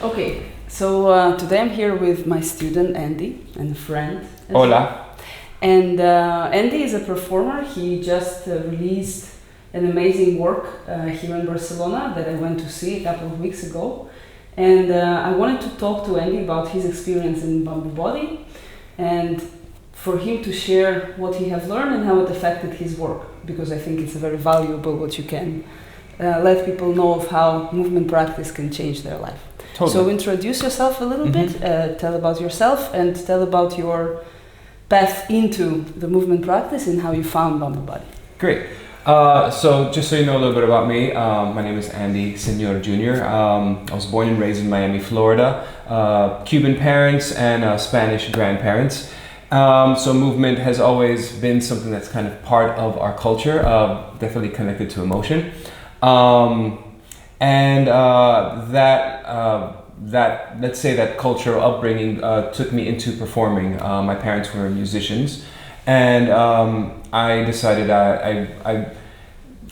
Okay, so today I'm here with my student Andy and a friend. Hola. And Andy is a performer. He just released an amazing work here in Barcelona that I went to see a couple of weeks ago. And I wanted to talk to Andy about his experience in Bamboo Body and for him to share what he has learned and how it affected his work, because I think it's very valuable what you can let people know of how movement practice can change their life. Totally. So introduce yourself a little bit, tell about yourself and tell about your path into the movement practice and how you found Bamboo Body. Great. So just so you know a little bit about me, my name is Andy Señor Junior. I was born and raised in Miami, Florida. Cuban parents and Spanish grandparents. So movement has always been something that's kind of part of our culture, definitely connected to emotion. That let's say that cultural upbringing took me into performing. My parents were musicians, and I decided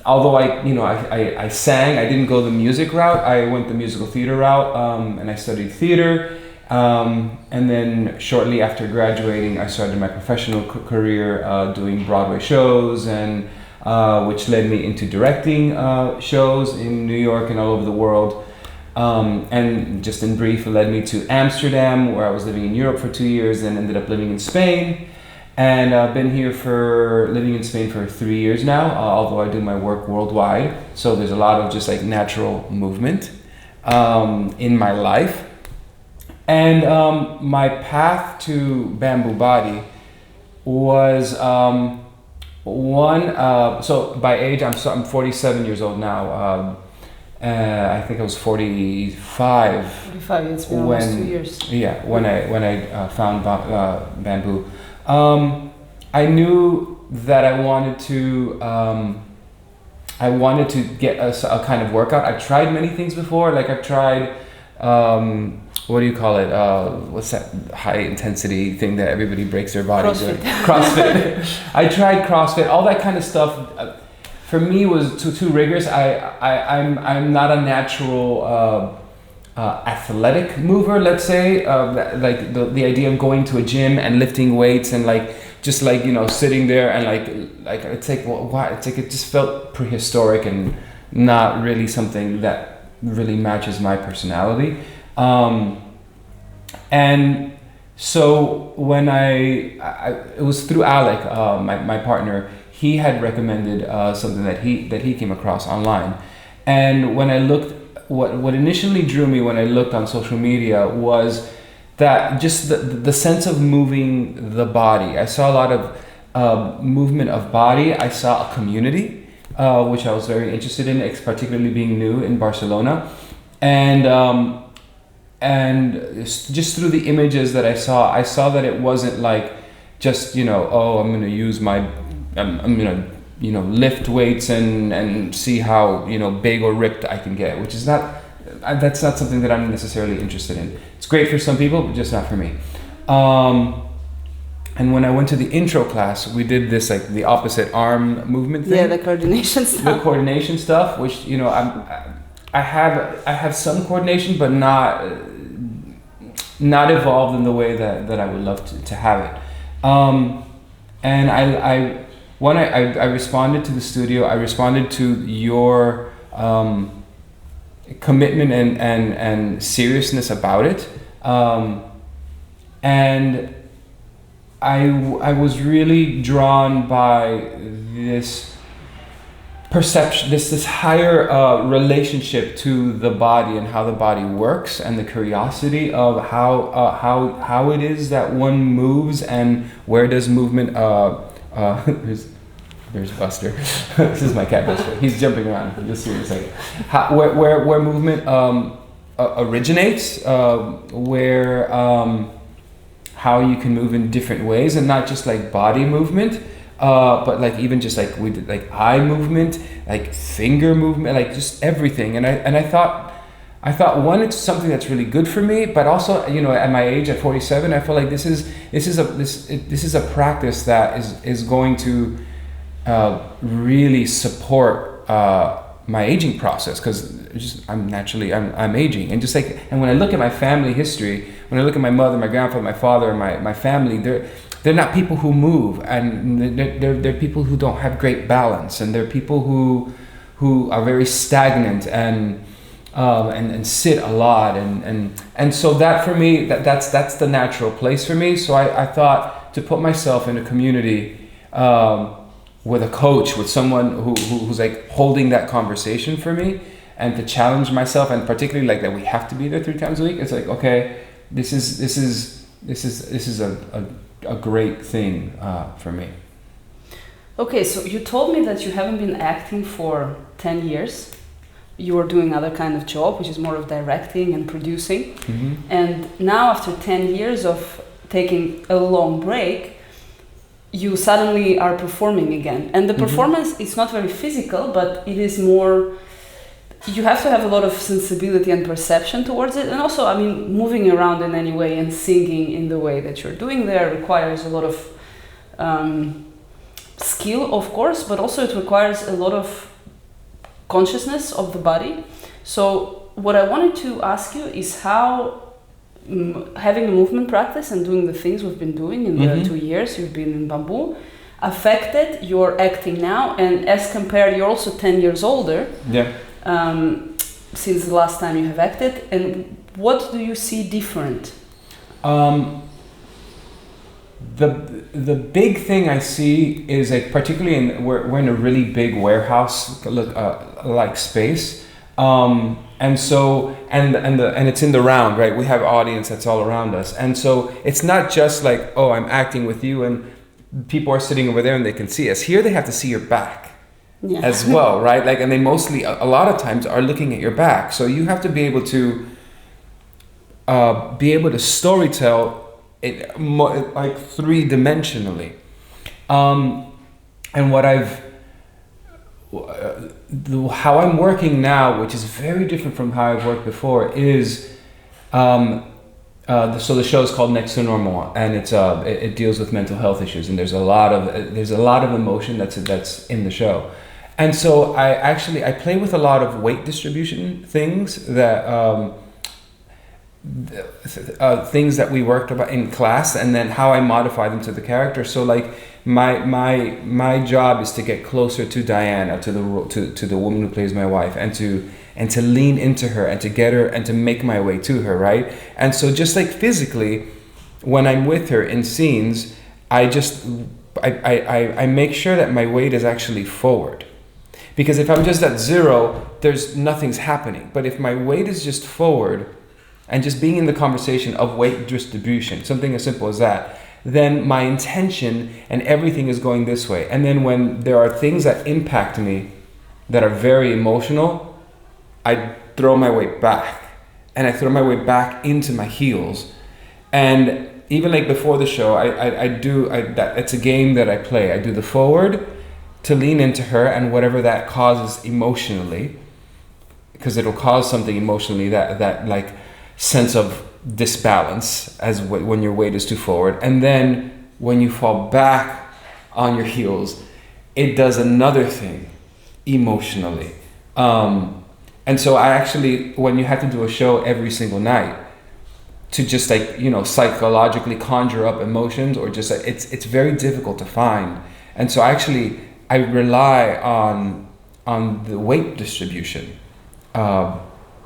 although I sang, I didn't go the music route. I went the musical theater route, and I studied theater. And then shortly after graduating, I started my professional career doing Broadway shows, and which led me into directing shows in New York and all over the world. And just in brief, it led me to Amsterdam, where I was living in Europe for 2 years, and ended up living in Spain. And I've been here living in Spain for 3 years now, although I do my work worldwide. So there's a lot of just like natural movement in my life. And my path to Bamboo Body was so by age, I'm 47 years old now. I think I was 45. 45, it's been almost 2 years. Yeah, when I found bamboo. I knew that I wanted to get a kind of workout. I've tried many things before. Like I've tried, what do you call it? What's that high intensity thing that everybody breaks their body doing? CrossFit. I tried CrossFit. All that kind of stuff. For me was too rigorous. I'm not a natural athletic mover, let's say. Like the idea of going to a gym and lifting weights and just sitting there and like it's like, well, why? It's like it just felt prehistoric and not really something that really matches my personality. And so when it was through Alec, my partner. He had recommended something that he came across online, and when I looked, what initially drew me when I looked on social media was that just the sense of moving the body. I saw a lot of movement of body. I saw a community, which I was very interested in, particularly being new in Barcelona, and just through the images that I saw that it wasn't like just I'm going to use I'm gonna lift weights and see how big or ripped I can get, which is that's not something that I'm necessarily interested in. It's great for some people, but just not for me. And when I went to the intro class, we did this like the opposite arm movement thing. Yeah, the coordination stuff. The coordination stuff, which I have some coordination, but not evolved in the way that I would love to have it. And I responded to the studio. I responded to your commitment and seriousness about it, and I was really drawn by this perception, this higher relationship to the body and how the body works, and the curiosity of how it is that one moves and where does movement. There's Buster. This is my cat Buster. He's jumping around. Just serious. Like where movement originates, how you can move in different ways, and not just like body movement, but like even just like we did like eye movement, like finger movement, like just everything. And I thought one, it's something that's really good for me, but also at my age, at 47, I feel like this is a practice that is going to really support my aging process, because I'm aging, and just like, and when I look at my family history, when I look at my mother, my grandfather, my father, my family, they're not people who move, and they're people who don't have great balance, and they're people who are very stagnant and sit a lot, and so that for me, that's the natural place for me. So I thought to put myself in a community with a coach, with someone who's like holding that conversation for me, and to challenge myself, and particularly like that we have to be there 3 times a week. It's like, okay, this is a great thing for me. Okay, so you told me that you haven't been acting for 10 years. You were doing other kind of job, which is more of directing and producing. Mm-hmm. And now after 10 years of taking a long break, you suddenly are performing again. And the performance is not very physical, but it is more, you have to have a lot of sensibility and perception towards it. And also, I mean, moving around in any way and singing in the way that you're doing there requires a lot of skill, of course, but also it requires a lot of consciousness of the body. So what I wanted to ask you is how having a movement practice and doing the things we've been doing in the 2 years you've been in Bamboo affected your acting now, and as compared, you're also 10 years older since the last time you have acted, and what do you see different? The big thing I see is, like, particularly we're in a really big warehouse like space, and so and it's in the round, right? We have audience that's all around us, and so it's not just like, oh, I'm acting with you and people are sitting over there and they can see us. Here they have to see your back as well, right? Like, and they mostly a lot of times are looking at your back, so you have to be able to storytell it like 3-dimensionally, and what how I'm working now, which is very different from how I've worked before, is so the show is called Next to Normal, and it deals with mental health issues, and there's a lot of emotion that's in the show, and so I play with a lot of weight distribution things that. Things that we worked about in class, and then how I modify them to the character. So like my job is to get closer to Diana, to the woman who plays my wife, and to lean into her and to get her and to make my way to her, right? And so just like physically, when I'm with her in scenes, I make sure that my weight is actually forward. Because if I'm just at 0, nothing's happening. But if my weight is just forward, and just being in the conversation of weight distribution, something as simple as that, then my intention and everything is going this way. And then when there are things that impact me that are very emotional, I throw my weight back. And I throw my weight back into my heels. And even like before the show, it's a game that I play. I do the forward to lean into her, and whatever that causes emotionally, because it'll cause something emotionally that like sense of disbalance as when your weight is too forward, and then when you fall back on your heels, it does another thing emotionally, and so I actually, when you have to do a show every single night to just like, you know, psychologically conjure up emotions, or just like, it's very difficult to find, and so I rely on the weight distribution.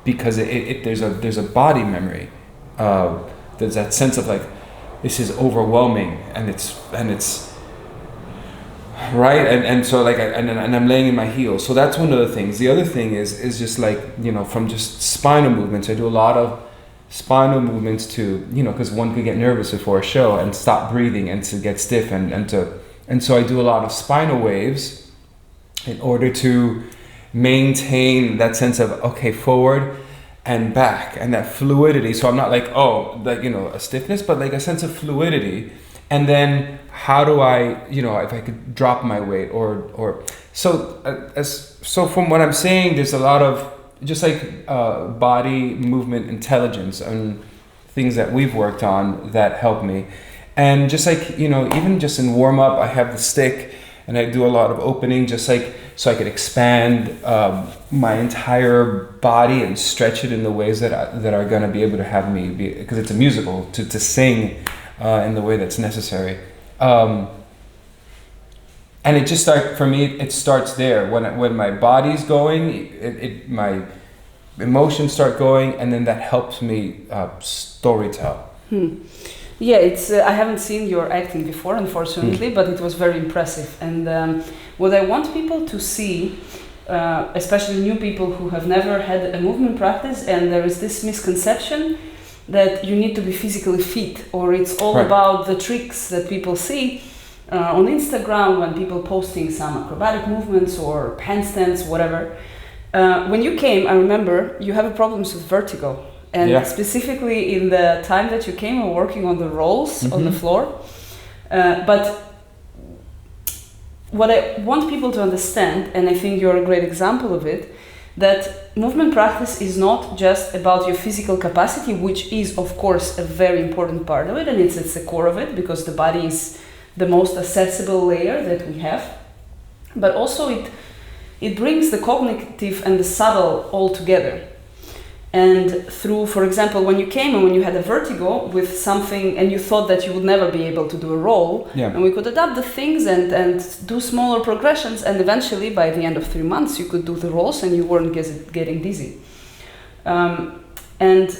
Because there's a body memory, there's that sense of like, this is overwhelming, and it's right, and so like and I'm laying in my heels. So that's one of the things. The other thing is just like, you know, from just spinal movements. I do a lot of spinal movements to, you know, because one could get nervous before a show and stop breathing and to get stiff, and so I do a lot of spinal waves in order to maintain that sense of, okay, forward and back, and that fluidity. So I'm not like, oh, like, you know, a stiffness, but like a sense of fluidity. And then how do I, you know, if I could drop my weight or so from what I'm saying, there's a lot of just like body movement intelligence and things that we've worked on that help me. And just like, you know, even just in warm up, I have the stick and I do a lot of opening, just like so I could expand my entire body and stretch it in the ways that are going to be able to have me be, because it's a musical, to sing in the way that's necessary. And it just for me, it starts there. When my body's going, my emotions start going, and then that helps me storytell. Yeah, it's. I haven't seen your acting before, unfortunately, but it was very impressive. And what I want people to see, especially new people who have never had a movement practice, and there is this misconception that you need to be physically fit, or it's all about the tricks that people see on Instagram when people posting some acrobatic movements or handstands, whatever. When you came, I remember you have problems with vertigo. And specifically in the time that you came, we were working on the rolls on the floor. But what I want people to understand, and I think you're a great example of it, that movement practice is not just about your physical capacity, which is, of course, a very important part of it, and it's the core of it, because the body is the most accessible layer that we have. But also it brings the cognitive and the subtle all together. And through, for example, when you came and when you had a vertigo with something and you thought that you would never be able to do a roll, and we could adapt the things and do smaller progressions, and eventually by the end of 3 months you could do the rolls and you weren't getting dizzy. And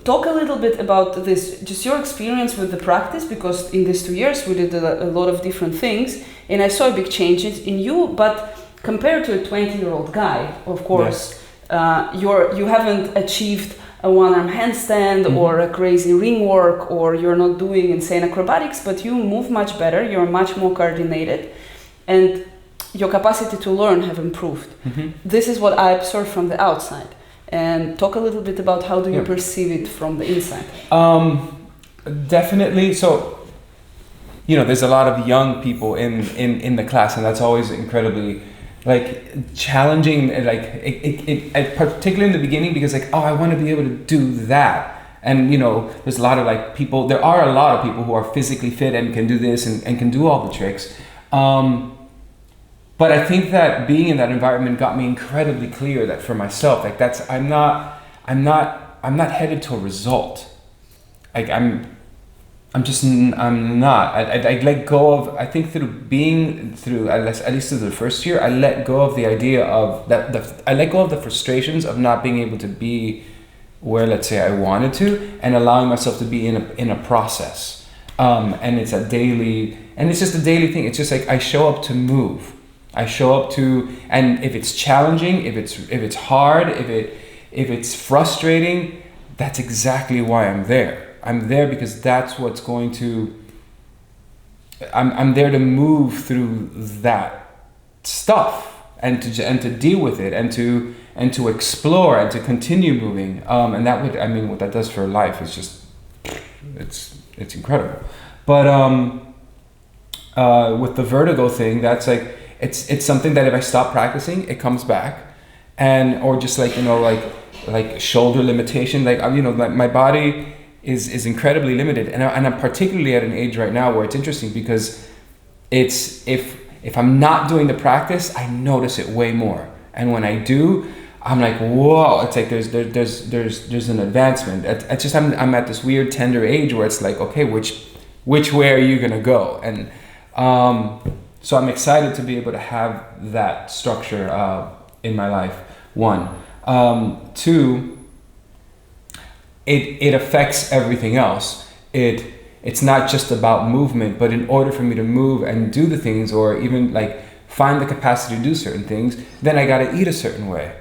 talk a little bit about this, just your experience with the practice, because in these 2 years we did a lot of different things and I saw big changes in you, but compared to a 20-year-old guy, of course, you haven't achieved a one-arm handstand or a crazy ring work, or you're not doing insane acrobatics, but you move much better, you're much more coordinated, and your capacity to learn have improved. This is what I observe from the outside. And talk a little bit about how do you perceive it from the inside? Definitely. So, there's a lot of young people in the class, and that's always incredibly challenging, particularly in the beginning, because I want to be able to do that. And there's a lot of there are a lot of people who are physically fit and can do this and can do all the tricks. But I think that being in that environment got me incredibly clear that for myself, I'm not headed to a result. I'm not. I let go of, I think through at least through the first year, I let go of the idea of that, I let go of the frustrations of not being able to be where, let's say, I wanted to, and allowing myself to be in a process. And it's just a daily thing. It's just I show up to move. I show up to, and if it's challenging, if it's hard, if it's frustrating, that's exactly why I'm there. I'm there because that's what's going to, I'm there to move through that stuff and to deal with it and to explore and to continue moving. And what that does for life is just, it's incredible. But with the vertigo thing, that's it's something that if I stop practicing, it comes back, or just shoulder limitation, my body is incredibly limited, and I'm particularly at an age right now where it's interesting because it's if I'm not doing the practice, I notice it way more, and when I do, I'm like, whoa! It's there's an advancement. It's just I'm at this weird tender age where it's okay, which way are you gonna go? And so I'm excited to be able to have that structure in my life. 1, 2. It affects everything else. It's not just about movement, but in order for me to move and do the things, or even find the capacity to do certain things, then I gotta eat a certain way.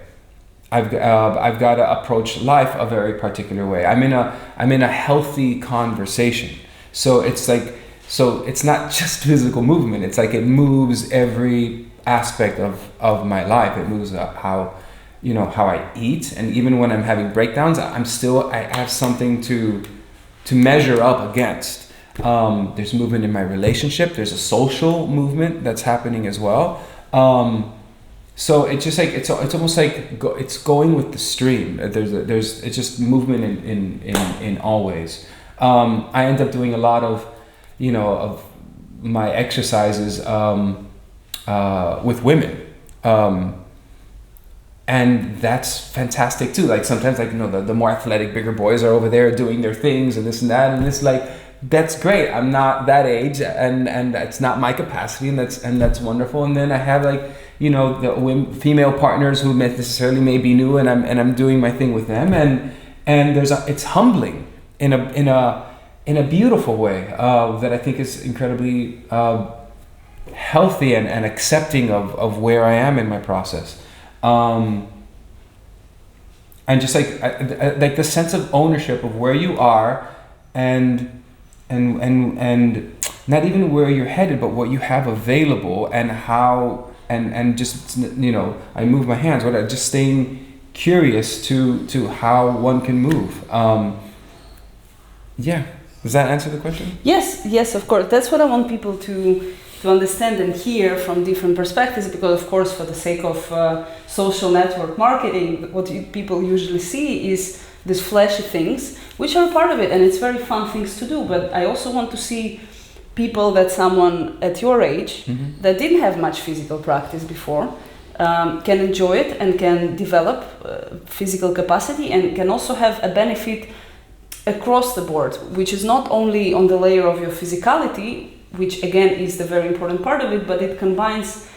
I've got to approach life a very particular way. I'm in a healthy conversation. So it's it's not just physical movement. It's it moves every aspect of my life. It moves how I eat, and even when I'm having breakdowns, I have something to measure up against. There's movement in my relationship. There's a social movement that's happening as well. So it's just it's almost it's going with the stream. It's just movement in all ways. I end up doing a lot of of my exercises with women. And that's fantastic too. Like sometimes, like, you know, the more athletic, bigger boys are over there doing their things and this and that, and it's like, that's great. I'm not that age, and it's not my capacity, and that's wonderful. And then I have, like, you know, the female partners who necessarily may be new, and I'm doing my thing with them, and it's humbling in a beautiful way that I think is incredibly healthy and accepting of where I am in my process. And just like the sense of ownership of where you are, and not even where you're headed, but what you have available, and how, and just, you know, I move my hands, whatever, just staying curious to how one can move. Yeah, does that answer the question? Yes, of course. That's what I want people to understand and hear from different perspectives, because of course, for the sake of social network marketing, what people usually see is these flashy things, which are part of it, and it's very fun things to do. But I also want to see people, that someone at your age that didn't have much physical practice before can enjoy it and can develop physical capacity, and can also have a benefit across the board, which is not only on the layer of your physicality, which again is the very important part of it, but it combines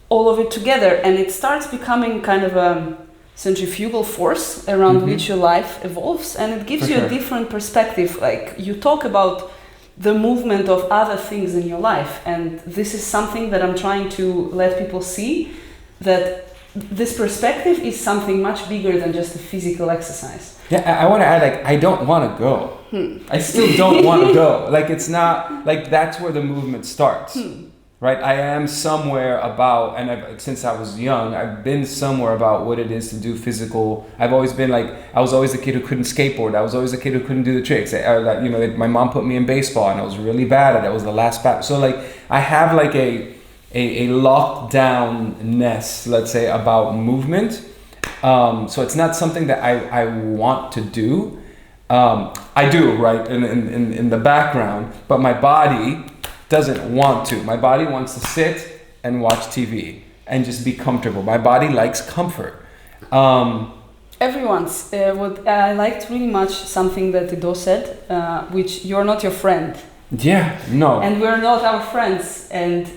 all of it together, and it starts becoming kind of a centrifugal force around which your life evolves, and it gives you a different perspective. Like, you talk about the movement of other things in your life, and this is something that I'm trying to let people see, that this perspective is something much bigger than just a physical exercise. Yeah, I want to add, like, I don't want to go. I still don't want to go. Like, it's not, like, that's where the movement starts, right? I am somewhere about, and since I was young, I've been somewhere about what it is to do physical. I've always been like, I was always the kid who couldn't skateboard. I was always the kid who couldn't do the tricks. You know, my mom put me in baseball, and I was really bad at it. I was the last bat. So, like, I have, like, a lockdown-ness, let's say, about movement. So it's not something that I want to do. I do, right, in the background, but my body doesn't want to. My body wants to sit and watch TV and just be comfortable. My body likes comfort. Everyone's. What I liked really much something that Ido said, which you're not your friend. Yeah, no. And we're not our friends, and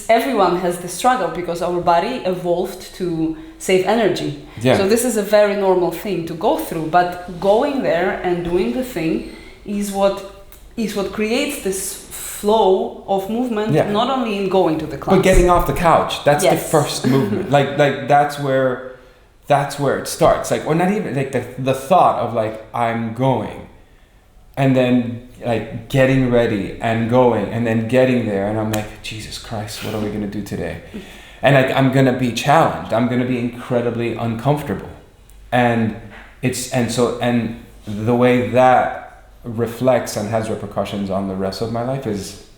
everyone has the struggle, because our body evolved to save energy. Yeah. So this is a very normal thing to go through, but going there and doing the thing is what creates this flow of movement, not only in going to the class. But getting off the couch, that's the first movement. Like that's where it starts. Like, or not even like the thought of, like, I'm going, and then, like, getting ready and going, and then getting there, and I'm like, Jesus Christ, what are we gonna do today? And, like, I'm gonna be challenged. I'm gonna be incredibly uncomfortable, and the way that reflects and has repercussions on the rest of my life is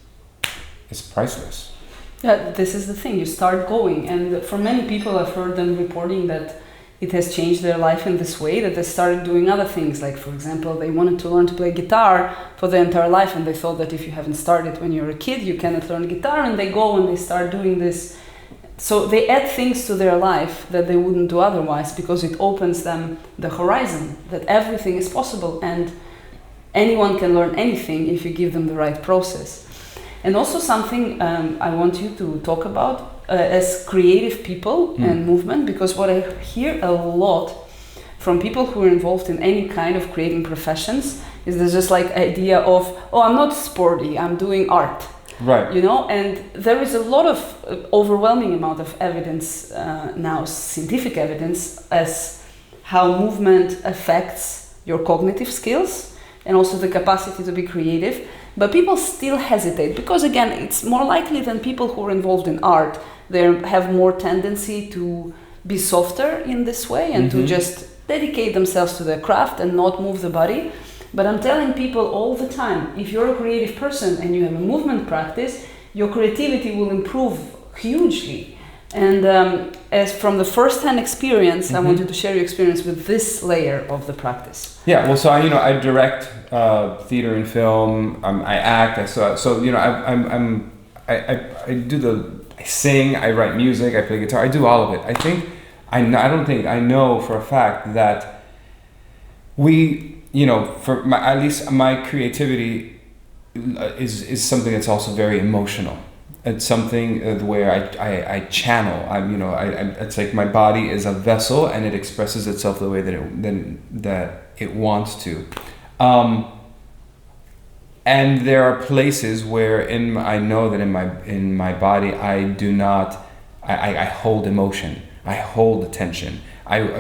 priceless. Yeah, this is the thing. You start going, and for many people, I've heard them reporting that it has changed their life in this way, that they started doing other things. Like, for example, they wanted to learn to play guitar for their entire life, and they thought that if you haven't started when you're a kid, you cannot learn guitar, and they go and they start doing this. So they add things to their life that they wouldn't do otherwise, because it opens them the horizon, that everything is possible, and anyone can learn anything if you give them the right process. And also something I want you to talk about as creative people and movement, because what I hear a lot from people who are involved in any kind of creating professions is there's just like idea of, oh, I'm not sporty, I'm doing art. Right. You know, and there is a lot of overwhelming amount of evidence now, scientific evidence, as how movement affects your cognitive skills and also the capacity to be creative. But people still hesitate, because again, it's more likely than people who are involved in art. They have more tendency to be softer in this way and to just dedicate themselves to their craft and not move the body. But I'm telling people all the time, if you're a creative person and you have a movement practice, your creativity will improve hugely. And as from the first-hand experience, I want you to share your experience with this layer of the practice. Yeah, well, so I direct theater and film. I act. I do the I sing, I write music, I play guitar, I do all of it. I know for a fact that at least my creativity is something that's also very emotional. It's something where I channel. It's like my body is a vessel and it expresses itself the way that it wants to. And there are places where I know that in my body I hold emotion, I hold attention.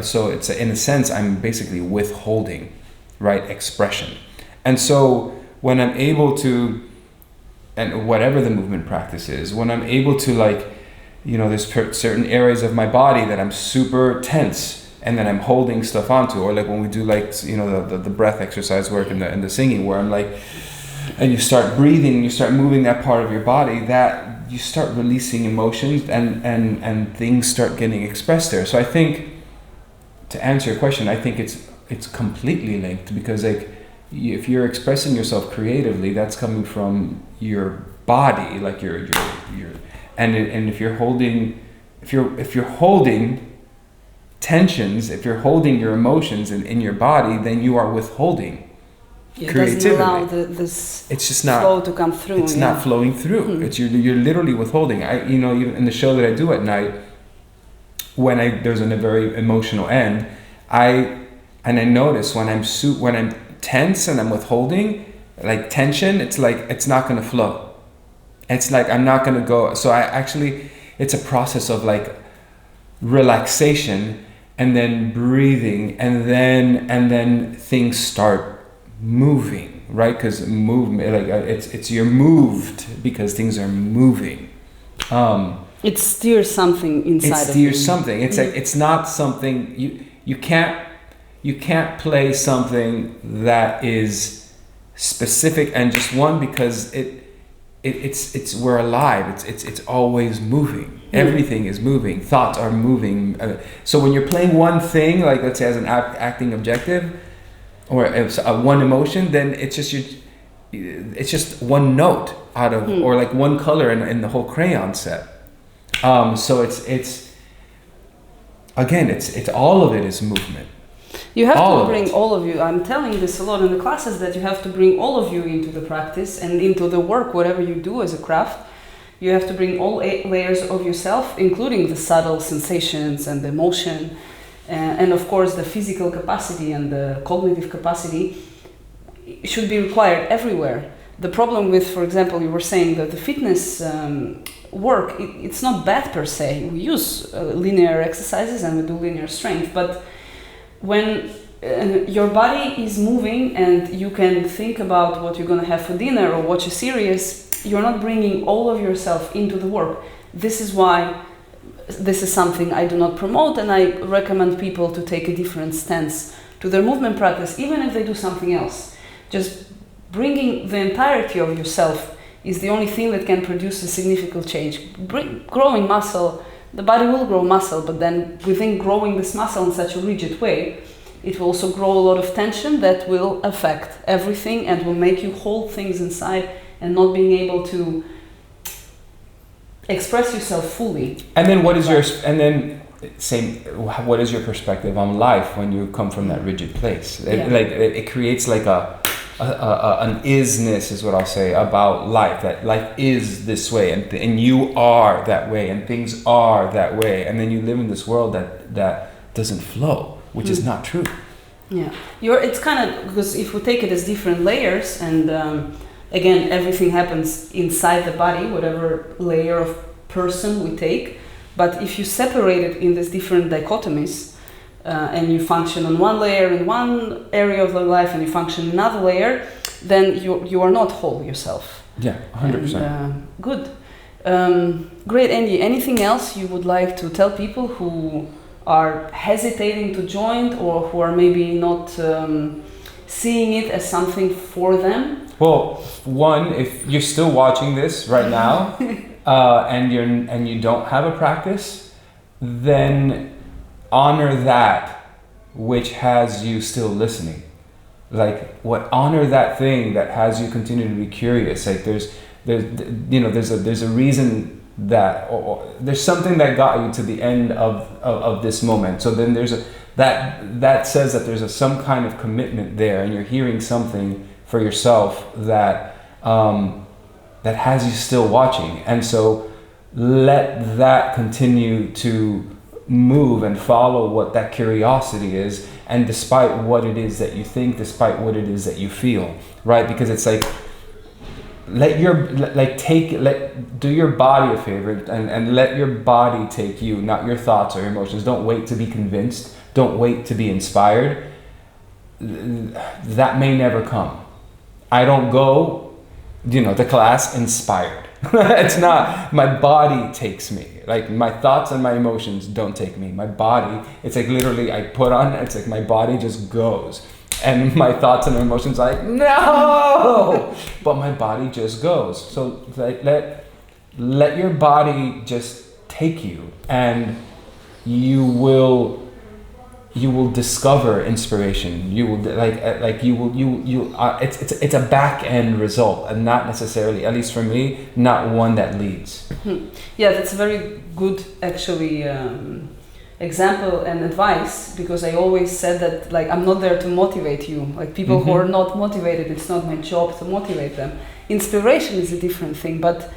So it's in a sense I'm basically withholding, right, expression. And so when I'm able to, and whatever the movement practice is, when I'm able to there's certain areas of my body that I'm super tense and then I'm holding stuff onto, or like when we do the breath exercise work and the singing where I'm like, and you start breathing, you start moving that part of your body, that you start releasing emotions and things start getting expressed there. So I think, to answer your question, I think it's completely linked, because if you're expressing yourself creatively, that's coming from your body, like your and if you're holding tensions, if you're holding your emotions in your body, then you are withholding creativity. It doesn't allow this it's just not flow to come through. It's not flowing through. It's you're literally withholding. Even in the show that I do at night, when there's a very emotional end, I notice when I'm tense and I'm withholding, like tension, it's like it's not gonna flow. It's like I'm not gonna go. So it's a process of like relaxation and then breathing and then things start moving, right? Because movement, it's you're moved because things are moving. It steers something inside. It steers something. It's like it's not something you can't play something that is specific and just one, because it's we're alive. It's always moving. Everything is moving. Thoughts are moving. So when you're playing one thing, like let's say as an acting objective, or one emotion, then it's just one note out of, or like one color in the whole crayon set. So it's again, it's all of it is movement. You have to bring all of you. I'm telling this a lot in the classes, that you have to bring all of you into the practice and into the work, whatever you do as a craft. You have to bring all 8 layers of yourself, including the subtle sensations and the emotion, and of course the physical capacity and the cognitive capacity should be required everywhere. The problem with, for example, you were saying that the fitness work, it's not bad per se. We use linear exercises and we do linear strength, but when your body is moving and you can think about what you're going to have for dinner or watch a series, you're not bringing all of yourself into the work. This is why this is something I do not promote, and I recommend people to take a different stance to their movement practice, even if they do something else. Just bringing the entirety of yourself is the only thing that can produce a significant change. Growing muscle, the body will grow muscle, but then within growing this muscle in such a rigid way, it will also grow a lot of tension that will affect everything and will make you hold things inside and not being able to express yourself fully. And then what is your perspective on life when you come from that rigid place? It creates like an isness, is what I'll say, about life, that life is this way and you are that way and things are that way, and then you live in this world that doesn't flow, which is not true. Yeah, it's kind of, because if we take it as different layers, and again, everything happens inside the body, whatever layer of person we take, but if you separate it in these different dichotomies, and you function on one layer in one area of the life and you function in another layer, then you are not whole yourself. Yeah, 100%. And, good. Great, Andy. Anything else you would like to tell people who are hesitating to join, or who are maybe not seeing it as something for them? Well, one, if you're still watching this right now and you don't have a practice, then honor that which has you still listening. Honor that thing that has you continue to be curious. Like there's a reason that, or there's something that got you to the end of this moment. So then there's that says that there's some kind of commitment there, and you're hearing something for yourself that that has you still watching. And so let that continue to move and follow what that curiosity is, and despite what it is that you think, despite what it is that you feel, right? Because it's like, do your body a favor and let your body take you, not your thoughts or emotions. Don't wait to be convinced. Don't wait to be inspired. That may never come. I don't go, to class inspired. It's not, my body takes me. Like, my thoughts and my emotions don't take me. My body, it's like literally I put on, it's like my body just goes. And my thoughts and emotions are like, no! But my body just goes. So like, let your body just take you, and you will discover inspiration. You will it's a back end result, and not necessarily, at least for me, not one that leads. Yeah, that's a very good actually example and advice, because I always said that, like, I'm not there to motivate you. Like, people who are not motivated, it's not my job to motivate them. Inspiration is a different thing, but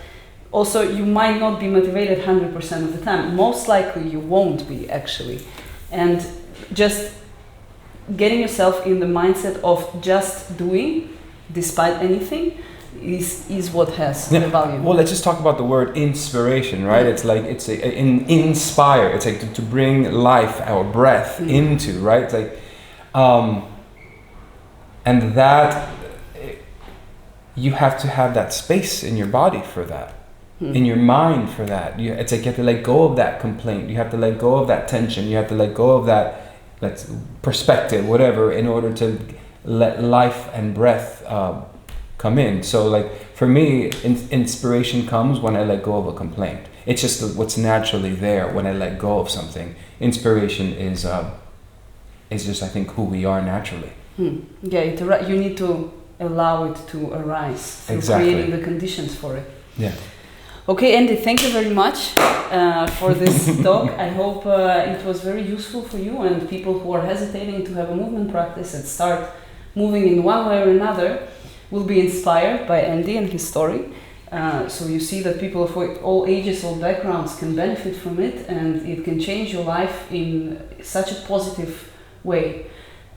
also you might not be motivated 100% of the time. Most likely you won't be, actually. And just getting yourself in the mindset of just doing despite anything is what has the value. Well, let's just talk about the word inspiration, right? It's like, it's inspire. It's like to bring life or breath into, right? It's like, and that you have to have that space in your body for that, in your mind for that. It's like you have to let go of that complaint. You have to let go of that tension. You have to let go of that perspective, whatever, in order to let life and breath come in. So, like, for me, inspiration comes when I let go of a complaint. It's just what's naturally there when I let go of something. Inspiration is just, I think, who we are naturally. Yeah, you need to allow it to arise through creating the conditions for it. Yeah. Okay, Andy, thank you very much for this talk. I hope it was very useful for you and people who are hesitating to have a movement practice and start moving in one way or another will be inspired by Andy and his story. So you see that people of all ages, all backgrounds can benefit from it, and it can change your life in such a positive way.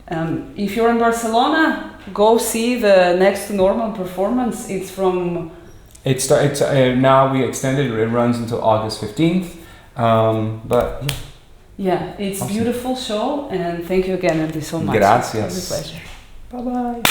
If you're in Barcelona, go see the Next to Normal performance. It's from... It's now we extended it. It runs until August 15th. But yeah, it's awesome. Beautiful show, and thank you again, Andy, so much. Gracias. It was a pleasure. Bye bye.